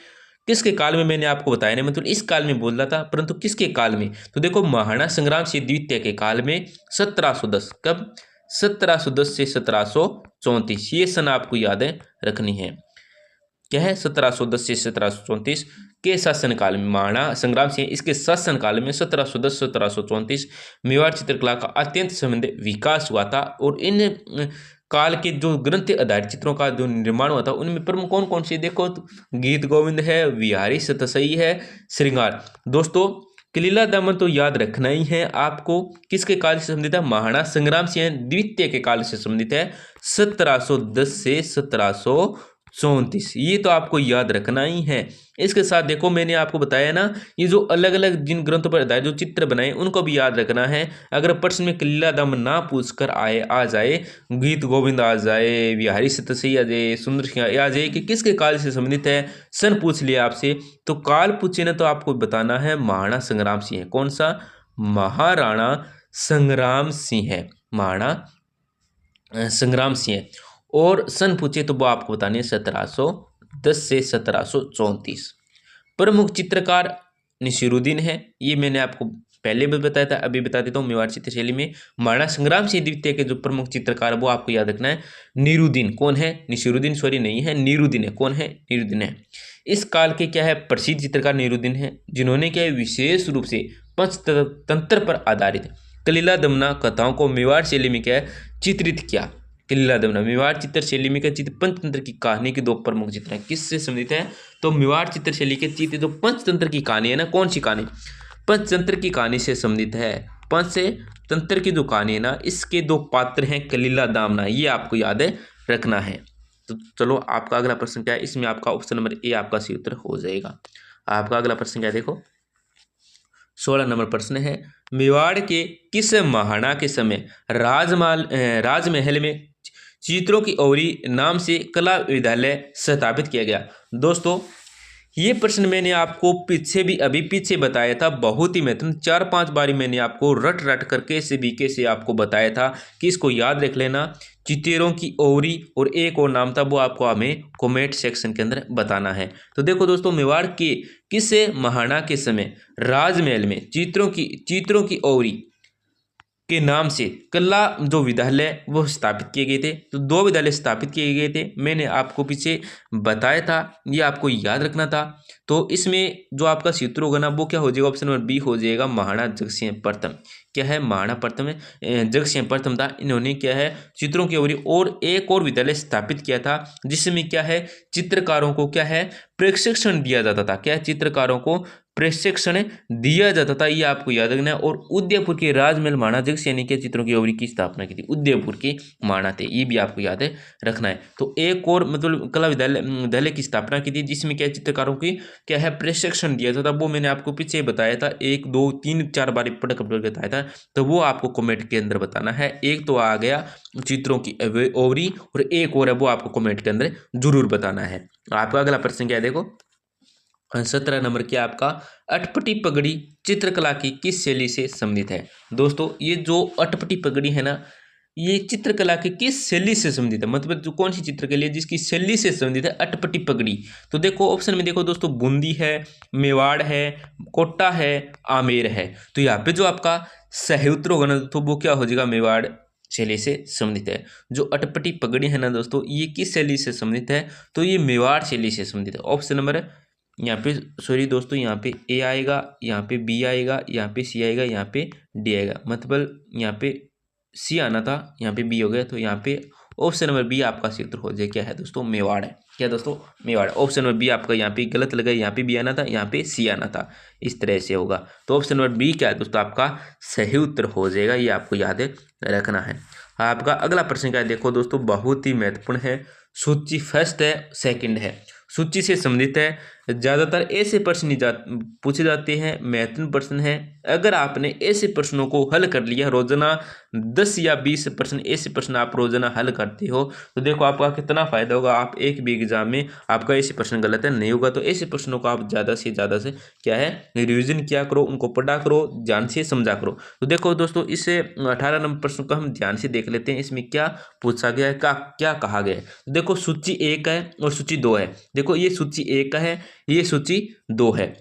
किसके काल में मैंने आपको बताया नहीं, मतलब इस काल में बोल रहा था, परंतु किसके काल में? तो देखो, महाराणा संग्राम सिंह द्वितीय के काल में 1710। कब? 1710 से 1734। ये सन आपको याद रखनी है। क्या है? 1710 से 1734 के शासनकाल में, महाराणा संग्राम सिंह इसके शासनकाल में 1710 1734 मेवाड़ चित्रकला का अत्यंत समृद्ध विकास हुआ था। और इन काल के जो ग्रंथ आधारित चित्रों का जो निर्माण हुआ था उनमें प्रमुख कौन कौन से? देखो, गीत गोविंद है, बिहारी सतसई है, श्रृंगार। दोस्तों कलीला दमन तो याद रखना ही है आपको। किसके काल से संबंधित है? महाराणा संग्राम सिंह द्वितीय के काल से संबंधित है, 1710 से 1734। ये तो आपको याद रखना ही है। इसके साथ देखो, मैंने आपको बताया ना, ये जो अलग अलग जिन ग्रंथों पर आधारित जो चित्र बनाए उनको भी याद रखना है। अगर प्रश्न में कलीला दमन ना पूछ कर आ जाए, गीत गोविंद आ जाए, बिहारी सतसई आ जाए, सुंदर सिंह आ जाए कि किसके काल से संबंधित है, सन पूछ लिया आपसे, तो काल पूछे ना तो आपको बताना है महाराणा संग्राम सिंह। कौन सा? महाराणा संग्राम सिंह है, महाराणा संग्राम सिंह। और सन पूछे तो वो आपको बतानी है 1710 से 1734। प्रमुख चित्रकार नसीरुद्दीन है, ये मैंने आपको पहले भी बताया था, अभी बता देता हूँ। मेवाड़ चित्रशैली में महाराणा संग्राम सिंह द्वितीय के जो प्रमुख चित्रकार वो आपको याद रखना है, नीरुद्दीन। कौन है? नसीरुद्दीन, सॉरी नहीं है, नीरुद्दीन है। कौन है? नीरुद्दीन है। इस काल के क्या है? प्रसिद्ध चित्रकार नीरुद्दीन है, जिन्होंने क्या है? विशेष रूप से पंचतंत्र पर आधारित कलीला दमना कथाओं को मेवाड़ शैली में क्या है? चित्रित किया। कलीला दमना मेवाड़ चित्र शैली में क्या चित्र? पंचतंत्र की कहानी के दो प्रमुख चित्र हैं। किससे संबंधित है? तो मेवाड़ चित्र शैली के चित्र जो पंचतंत्र की कहानी है ना, कौन सी कहानी? पंचतंत्र की कहानी से संबंधित है। पंचतंत्र की जो कहानी है ना, इसके दो पात्र हैं कलीला दमना, ये आपको याद रखना है। तो चलो, आपका अगला प्रश्न क्या है? इसमें आपका ऑप्शन नंबर ए आपका सही उत्तर हो जाएगा। आपका अगला प्रश्न क्या है? देखो, 16 नंबर प्रश्न है, मेवाड़ के किस महाराणा के समय राजमहल में चित्रों की ओरी नाम से कला विद्यालय स्थापित किया गया? दोस्तों ये प्रश्न मैंने आपको अभी पीछे बताया था, बहुत ही महत्वपूर्ण। 4-5 बारी मैंने आपको रट कर कैसे आपको बताया था कि इसको याद रख लेना। चित्रों की ओरी और एक और नाम था, वो आपको हमें कमेंट सेक्शन के अंदर बताना है। तो देखो दोस्तों, मेवाड़ के किस महाराणा के समय राजमहल में चित्रों की ओरी के नाम से कला जो विद्यालय वो स्थापित किए गए थे। तो दो विद्यालय स्थापित किए गए थे, मैंने आपको पीछे बताया था, ये आपको याद रखना था। तो इसमें जो आपका सूत्र होगा ना, वो क्या हो जाएगा? ऑप्शन नंबर बी हो जाएगा, महाराणा जगतसिंह प्रथम। क्या है? महाराणा प्रथम जगतसिंह प्रथम था। इन्होंने क्या है? चित्रों की ओर और एक और विद्यालय स्थापित किया था, जिसमें क्या है? चित्रकारों को क्या है? प्रशिक्षण दिया जाता था। क्या है? चित्रकारों को प्रशिक्षण दिया जाता था, ये आपको याद रखना है। और उदयपुर के राजमहल महाराणा जगतसिंह के चित्रों की ओरी की स्थापना की थी, उदयपुर के महाराणा थे, ये भी आपको याद रखना है। तो एक और मतलब कला विद्यालय की स्थापना की थी, जिसमें क्या चित्रकारों की क्या है? प्रशिक्षण दिया जाता था। वो मैंने आपको पीछे बताया था, 1 2 3 4 बार पढ़ बताया था। तो वो आपको कमेंट के अंदर बताना है। एक तो आ गया चित्रों की ओरी, और एक और है, वो आपको कमेंट के अंदर जरूर बताना है। आपका अगला प्रश्न क्या है? देखो, 17 नंबर क्या आपका, अटपटी पगड़ी चित्रकला की किस शैली से संबंधित है? दोस्तों ये जो अटपटी पगड़ी है ना, ये चित्रकला की किस शैली से संबंधित है? मतलब जो कौन सी चित्रकला है जिसकी शैली से संबंधित है अटपटी पगड़ी? तो देखो ऑप्शन में देखो दोस्तों, बूंदी है, मेवाड़ है, कोटा है, आमेर है। तो यहाँ पे जो आपका सही उत्तर होगा ना, तो वो क्या हो जाएगा? मेवाड़ शैली से संबंधित है। जो अटपटी पगड़ी है ना दोस्तों, ये किस शैली से संबंधित है? तो ये मेवाड़ शैली से संबंधित है। ऑप्शन नंबर यहाँ पे सॉरी दोस्तों, यहाँ पे ए आएगा, यहाँ पे बी आएगा, यहाँ पे सी आएगा, यहाँ पे डी आएगा। मतलब यहाँ पे सी आना था, यहाँ पे बी हो गया, तो यहाँ पे ऑप्शन नंबर बी आपका क्षेत्र हो जाए क्या है दोस्तों, मेवाड़ है। क्या दोस्तों, मेवाड़। ऑप्शन नंबर बी आपका यहाँ पे गलत लगा, यहाँ पे बी आना था, यहाँ पे सी आना था, इस तरह से होगा। तो ऑप्शन नंबर बी क्या है दोस्तों, आपका सही उत्तर हो जाएगा, ये आपको याद रखना है। आपका अगला प्रश्न क्या है, देखो दोस्तों, बहुत ही महत्वपूर्ण है। सूची फर्स्ट है, सेकंड है, सूची से संबंधित है। ज़्यादातर ऐसे प्रश्न पूछे जाते हैं, महत्वपूर्ण प्रश्न है। अगर आपने ऐसे प्रश्नों को हल कर लिया, रोजाना 10 या 20 प्रश्न ऐसे प्रश्न आप रोजाना हल करते हो, तो देखो आपका कितना फायदा होगा। आप एक भी एग्जाम में आपका ऐसे प्रश्न गलत है नहीं होगा। तो ऐसे प्रश्नों को आप ज़्यादा से क्या है, रिविजन किया करो, उनको पढ़ा करो, ध्यान से समझा करो। तो देखो दोस्तों, इस 18 नंबर प्रश्न को हम ध्यान से देख लेते हैं। इसमें क्या पूछा गया है, क्या कहा गया है। देखो सूची 1 है और सूची 2 है। देखो ये सूची 1 का है, ये सूची 2 है।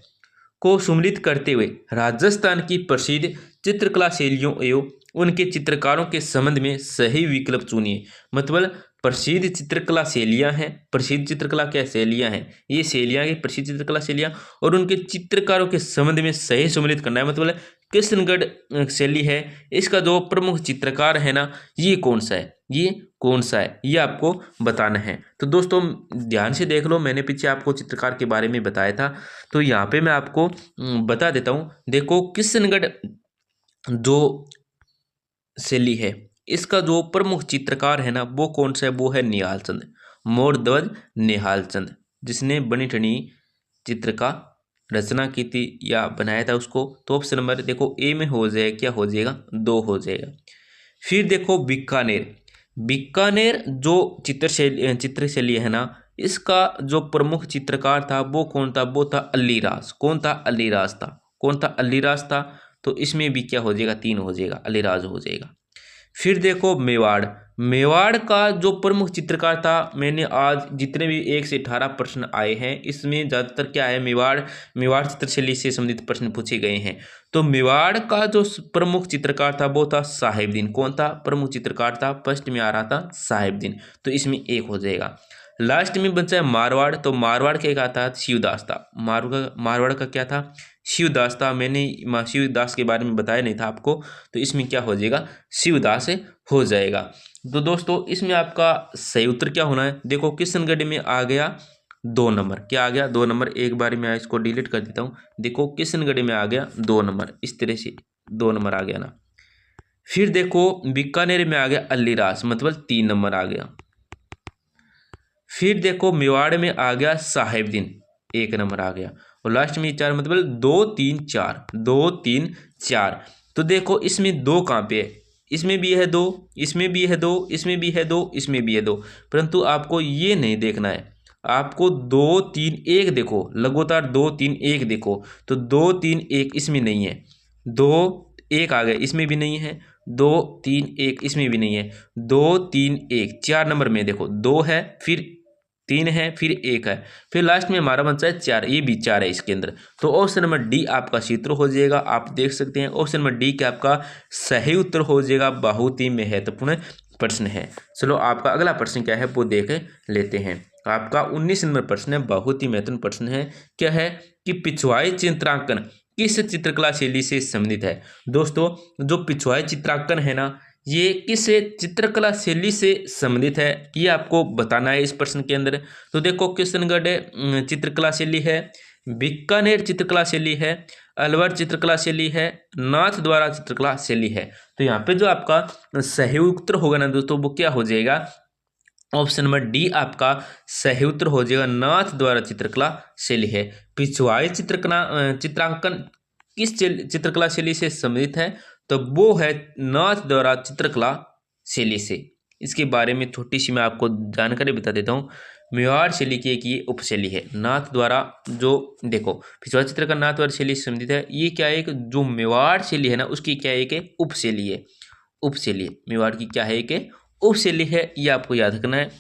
को सम्मिलित करते हुए राजस्थान की प्रसिद्ध चित्रकला शैलियों एवं उनके चित्रकारों के संबंध में सही विकल्प चुनिए। मतलब प्रसिद्ध चित्रकला शैलियाँ हैं, प्रसिद्ध चित्रकला क्या शैलियाँ हैं, ये शैलियाँ की प्रसिद्ध चित्रकला शैलियाँ, और उनके चित्रकारों के संबंध में सही सम्मिलित करना है। मतलब कृष्णगढ़ शैली है, इसका जो प्रमुख चित्रकार है ना, ये कौन सा है, ये कौन सा है, ये आपको बताना है। तो दोस्तों ध्यान से देख लो, मैंने पीछे आपको चित्रकार के बारे में बताया था, तो यहाँ पे मैं आपको बता देता हूँ। देखो कृष्णगढ़ जो शैली है, इसका जो प्रमुख चित्रकार है ना, वो कौन सा है, वो है निहाल चंद, मोरध्वज निहाल चंद, जिसने बनी ठनी चित्र का रचना की थी या बनाया था उसको। तो ऑप्शन नंबर देखो ए में हो जाएगा, क्या हो जाएगा, 2 हो जाएगा। फिर देखो बीकानेर, बीकानेर जो चित्रशैली है ना, इसका जो प्रमुख चित्रकार था वो कौन था, वो था अलीराज। कौन था, अलीराज था। कौन था, अलीराज था। तो इसमें भी क्या हो जाएगा, 3 हो जाएगा, अलीराज हो जाएगा। फिर देखो मेवाड़, मेवाड़ का जो प्रमुख चित्रकार था, मैंने आज जितने भी 1 से 18 प्रश्न आए हैं, इसमें ज़्यादातर क्या है, मेवाड़ चित्रशैली से संबंधित प्रश्न पूछे गए हैं। तो मेवाड़ का जो प्रमुख चित्रकार था वो था साहिबदीन। कौन था, प्रमुख चित्रकार था, फर्स्ट में आ रहा था साहिबदीन, तो इसमें 1 हो जाएगा। लास्ट में बचा है मारवाड़, तो मारवाड़ के क्या था, शिवदास था। मारवाड़ का क्या था, शिवदास था। मैंने शिवदास के बारे में बताया नहीं था आपको, तो इसमें क्या हो जाएगा, शिवदास हो जाएगा। तो दोस्तों इसमें आपका सही उत्तर क्या होना है, देखो किशनगढ़ में आ गया 2 नंबर, क्या आ गया, 2 नंबर। एक बार मैं इसको डिलीट कर देता हूँ। देखो किशनगढ़ में आ गया 2 नंबर, इस तरह से 2 नंबर आ गया ना। फिर देखो बीकानेर में आ गया अलीराज, मतलब 3 नंबर आ गया। फिर देखो मेवाड़ में आ गया साहिबदीन, 1 नंबर आ गया। और लास्ट में 4, मतलब 2 3 4, 2 3 4। तो देखो इसमें 2 कहाँ पे है, इसमें भी है 2, इसमें भी है 2, इसमें भी है 2, इसमें भी है 2। परंतु आपको ये नहीं देखना है, आपको 2 3 1 देखो, लगातार 2 3 1 देखो। तो 2 3 1 इसमें नहीं है, 2 1 आ गया, इसमें भी नहीं है, 2 3 1 इसमें भी नहीं है, 2 3 1 4 नंबर में देखो 2 है, फिर 3 है, फिर 1 है, फिर लास्ट में हमारा बनता है 4, ये भी 4 है इसके अंदर। तो ऑप्शन नंबर डी आपका क्षेत्र हो जाएगा। आप देख सकते हैं ऑप्शन नंबर डी क्या आपका सही उत्तर हो जाएगा। बहुत ही महत्वपूर्ण प्रश्न है। चलो आपका अगला प्रश्न क्या है वो देख लेते हैं। आपका 19 नंबर प्रश्न है, बहुत ही महत्वपूर्ण प्रश्न है। क्या है कि पिछवाई चित्रांकन किस चित्रकला शैली से संबंधित है। दोस्तों जो पिछवाई चित्रांकन है ना, ये किस चित्रकला शैली से संबंधित है, ये आपको बताना है इस प्रश्न के अंदर। तो देखो किशनगढ़ चित्रकला शैली है, बीकानेर चित्रकला शैली है, अलवर चित्रकला शैली है, नाथ द्वारा चित्रकला शैली है। तो यहाँ पे जो आपका सही उत्तर होगा ना दोस्तों, वो क्या हो जाएगा, ऑप्शन नंबर डी आपका सही उत्तर हो जाएगा, नाथ द्वारा चित्रकला शैली है। पिछवाई चित्रांकन किस चित्रकला शैली से संबंधित है, तो वो है नाथ द्वारा चित्रकला शैली से। इसके बारे में छोटी सी मैं आपको जानकारी बता देता हूँ। मेवाड़ शैली की एक ये उपशैली है, नाथ द्वारा जो देखो पिछवाई चित्र का नाथ द्वारा शैली से संबंधित है। ये क्या है, एक जो मेवाड़ शैली है ना, उसकी क्या है, एक उपशैली है, उपशैली है। मेवाड़ की क्या है, एक उपशैली है, ये आपको याद रखना है।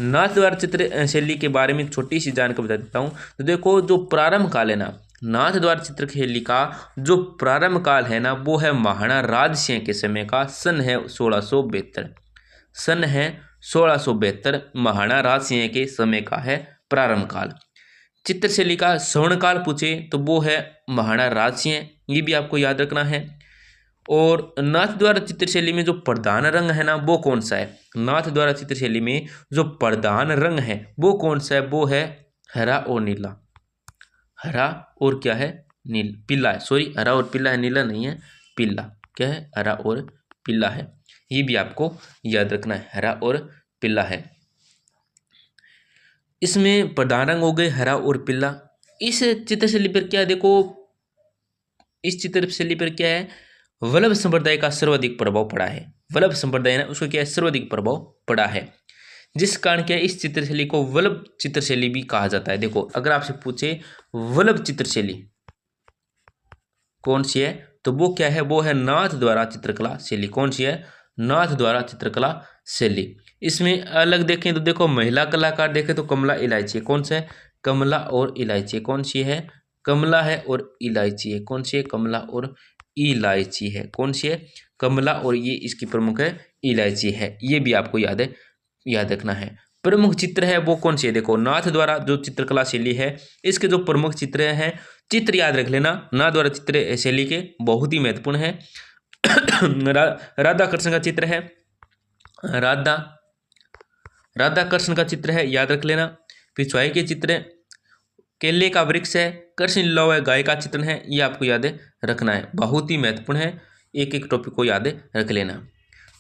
नाथ द्वारा चित्र शैली के बारे में छोटी सी जानकारी बता देता हूँ। तो देखो जो प्रारंभ काल है ना, नाथ द्वारा चित्र शैली का जो प्रारंभ काल है ना, वो है महाराणा राज सिंह के समय का। सन है 1672, सन है 1672, महाराणा राज सिंह के समय का है प्रारंभ काल। चित्रशैली का स्वर्णकाल पूछे तो वो है महाराणा राज सिंह, ये भी आपको याद रखना है। और नाथ द्वारा चित्रशैली में जो प्रधान रंग है ना वो कौन सा है, नाथ द्वारा चित्रशैली में जो प्रधान रंग है वो कौन सा है, वो है हरा और नीला। हरा और क्या है, नील पीला है, सॉरी हरा और पीला है, नीला नहीं है, पीला। क्या है, हरा और पीला है, ये भी आपको याद रखना है, हरा और पीला है। इसमें प्रधान रंग हो गए हरा और पीला। इस चित्रशैली पर क्या देखो, इस चित्रशैली पर क्या है, वल्लभ संप्रदाय का सर्वाधिक प्रभाव पड़ा है। वल्लभ संप्रदाय ना उसको क्या है, सर्वाधिक प्रभाव पड़ा है, जिस कारण क्या है इस चित्रशैली को वल्लभ चित्रशैली भी कहा जाता है। देखो अगर आपसे पूछे वल्लभ चित्रशैली कौन सी है, तो वो क्या है, वो है नाथ द्वारा चित्रकला शैली। कौन सी है, नाथ द्वारा चित्रकला शैली। इसमें अलग देखें तो देखो महिला कलाकार देखें तो कमला इलायची, कौन सा है, कमला और इलायची। कौन सी है, कमला है और इलायची है। कौन सी है, कमला और इलायची है। कौन सी है, कमला और ये इसकी प्रमुख है इलायची है, ये भी आपको याद है, याद रखना है। प्रमुख चित्र है वो कौन सी है, देखो नाथ द्वारा जो चित्रकला शैली है इसके जो प्रमुख चित्र हैं, चित्र याद रख लेना, नाथ द्वारा चित्र शैली के बहुत ही महत्वपूर्ण है। राधा कृष्ण का चित्र है, राधा कृष्ण का चित्र है, याद रख लेना। पिछवाई के चित्र, केले का वृक्ष है, कृष्ण लीला है, गाय का चित्रण है, ये आपको याद रखना है, बहुत ही महत्वपूर्ण है, एक एक टॉपिक को याद रख लेना।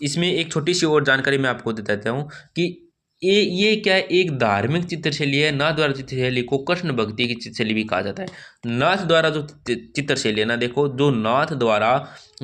इसमें एक छोटी सी और जानकारी मैं आपको देता हूँ कि ये क्या है, एक धार्मिक चित्रशैली है। नाथ द्वारा चित्रशैली को कृष्ण भक्ति की चित्रशैली भी कहा जाता है। नाथ द्वारा जो चित्रशैली है ना, देखो जो नाथ द्वारा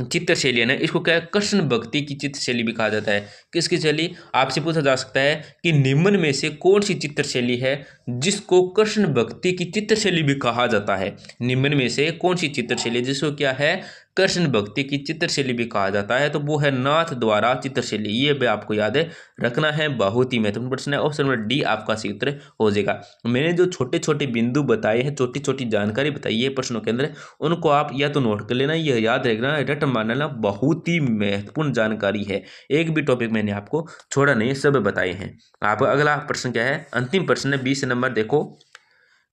चित्रशैली है ना, इसको क्या है, कृष्ण भक्ति की चित्रशैली भी कहा जाता है। किसकी शैली, आपसे पूछा जा सकता है कि निम्न में से कौन सी चित्रशैली है जिसको कृष्ण भक्ति की चित्रशैली भी कहा जाता है। निम्न में से कौन सी चित्रशैली जिसको क्या है, कृष्ण भक्ति की चित्रशैली भी कहा जाता है, तो वो है नाथ द्वारा चित्रशैली। ये भी आपको याद रखना है, बहुत ही महत्वपूर्ण प्रश्न है। ऑप्शन नंबर डी आपका सही उत्तर हो जाएगा। मैंने जो छोटे छोटे बिंदु बताए हैं, छोटी छोटी जानकारी बताई है प्रश्नों के अंदर, उनको आप या तो नोट कर लेना, यह याद रखना, रट मानना, बहुत ही महत्वपूर्ण जानकारी है। एक भी टॉपिक मैंने आपको छोड़ा नहीं, सब बताए हैं। आप अगला प्रश्न क्या है, अंतिम प्रश्न है 20 नंबर, देखो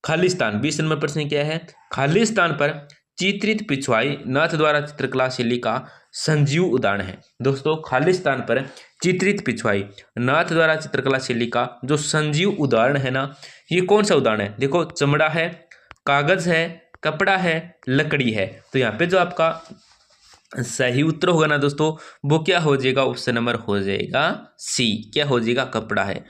खालिस्तान। 20 नंबर प्रश्न क्या है, खालिस्तान पर चित्रित पिछवाई नाथ द्वारा चित्रकला शैली का संजीव उदाहरण है। दोस्तों खालिस्तान पर चित्रित पिछवाई नाथ द्वारा चित्रकला शैली का जो संजीव उदाहरण है ना, ये कौन सा उदाहरण है, देखो चमड़ा है, कागज है, कपड़ा है, लकड़ी है। तो यहाँ पे जो आपका सही उत्तर होगा ना दोस्तों, वो क्या हो जाएगा, ऑप्शन नंबर हो जाएगा सी, क्या हो जाएगा, कपड़ा है।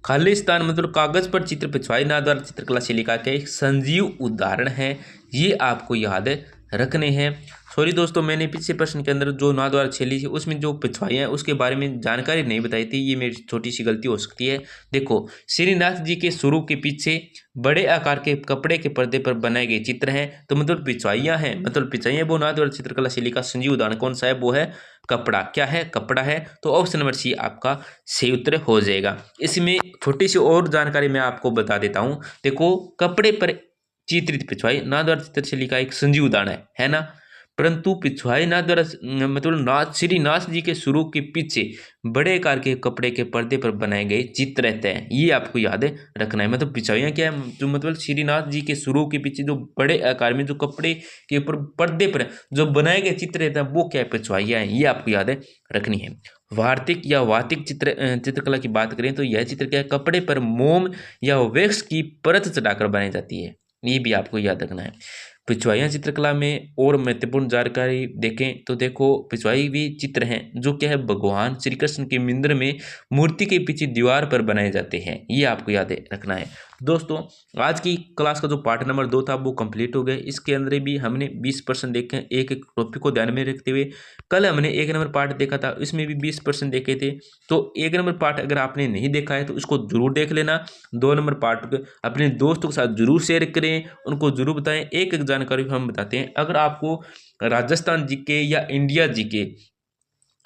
खालिस्तान मतलब कागज पर चित्र पिछवाई नाथ द्वारा चित्रकला शैली का क्या एक संजीव उदाहरण है, ये आपको याद रखने हैं। सॉरी दोस्तों, मैंने पिछले प्रश्न के अंदर जो नाथ द्वारा शैली है उसमें जो पिछवाई है उसके बारे में जानकारी नहीं बताई थी, ये मेरी छोटी सी गलती हो सकती है। देखो श्रीनाथ जी के स्वरूप के पीछे बड़े आकार के कपड़े के पर्दे पर बनाए गए चित्र हैं, तो मतलब पिछवाइयाँ हैं, मतलब पिछवाइयाँ वो नाथ द्वारा चित्रकला शैली का संजीव उदाहरण कौन सा है, वो है कपड़ा। क्या है, कपड़ा है। तो ऑप्शन नंबर सी आपका सही उत्तर हो जाएगा। इसमें छोटी सी और जानकारी मैं आपको बता देता हूँ। देखो कपड़े पर चित्रित पिछवाई नाथ द्वारा चित्रशैली का एक संजीव उदाहरण है ना, परंतु पिछवाई नाथ द्वारा मतलब नाथ श्री नाथ जी के स्वरूप के पीछे बड़े आकार के कपड़े के पर्दे पर बनाए गए चित्र रहते हैं, ये आपको याद रखना है। मतलब पिछवाइयाँ क्या है, जो मतलब श्रीनाथ जी के स्वरूप के पीछे जो बड़े आकार में जो कपड़े के ऊपर पर्दे पर जो बनाए गए चित्र रहते हैं वो क्या है, पिछवाइयाँ हैं, ये आपको याद रखनी है। वार्तिक या वातिक चित्रकला की बात करें तो यह चित्र क्या है, कपड़े पर मोम या वैक्स की परत चढ़ाकर बनाई जाती है, ये भी आपको याद रखना है। पिछवाइयाँ चित्रकला में और महत्वपूर्ण जानकारी देखें तो देखो पिछवाई भी चित्र हैं जो क्या है, भगवान श्री कृष्ण के मंदिर में मूर्ति के पीछे दीवार पर बनाए जाते हैं, ये आपको याद रखना है। दोस्तों आज की क्लास का जो पार्ट नंबर 2 था वो कंप्लीट हो गया। इसके अंदर भी हमने 20% देखे, एक एक टॉपिक को ध्यान में रखते हुए। कल हमने 1 नंबर पार्ट देखा था, इसमें भी 20% देखे थे। तो 1 नंबर पार्ट अगर आपने नहीं देखा है तो उसको जरूर देख लेना। 2 नंबर पार्ट अपने दोस्तों के साथ जरूर शेयर करें, उनको जरूर बताएं। एक एक जानकारी हम बताते हैं। अगर आपको राजस्थान जीके या इंडिया जीके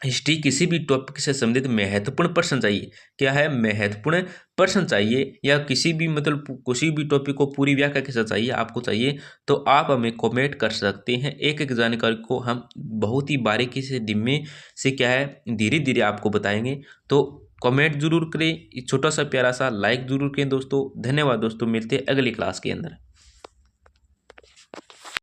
हिस्ट्री किसी भी टॉपिक से संबंधित महत्वपूर्ण प्रश्न चाहिए, क्या है, महत्वपूर्ण प्रश्न चाहिए, या किसी भी मतलब किसी भी टॉपिक को पूरी व्याख्या के साथ चाहिए आपको चाहिए, तो आप हमें कमेंट कर सकते हैं। एक एक जानकारी को हम बहुत ही बारीकी से धीमे से क्या है धीरे धीरे आपको बताएंगे। तो कमेंट जरूर करें, छोटा सा प्यारा सा लाइक जरूर करें दोस्तों। धन्यवाद दोस्तों, मिलते हैं अगली क्लास के अंदर।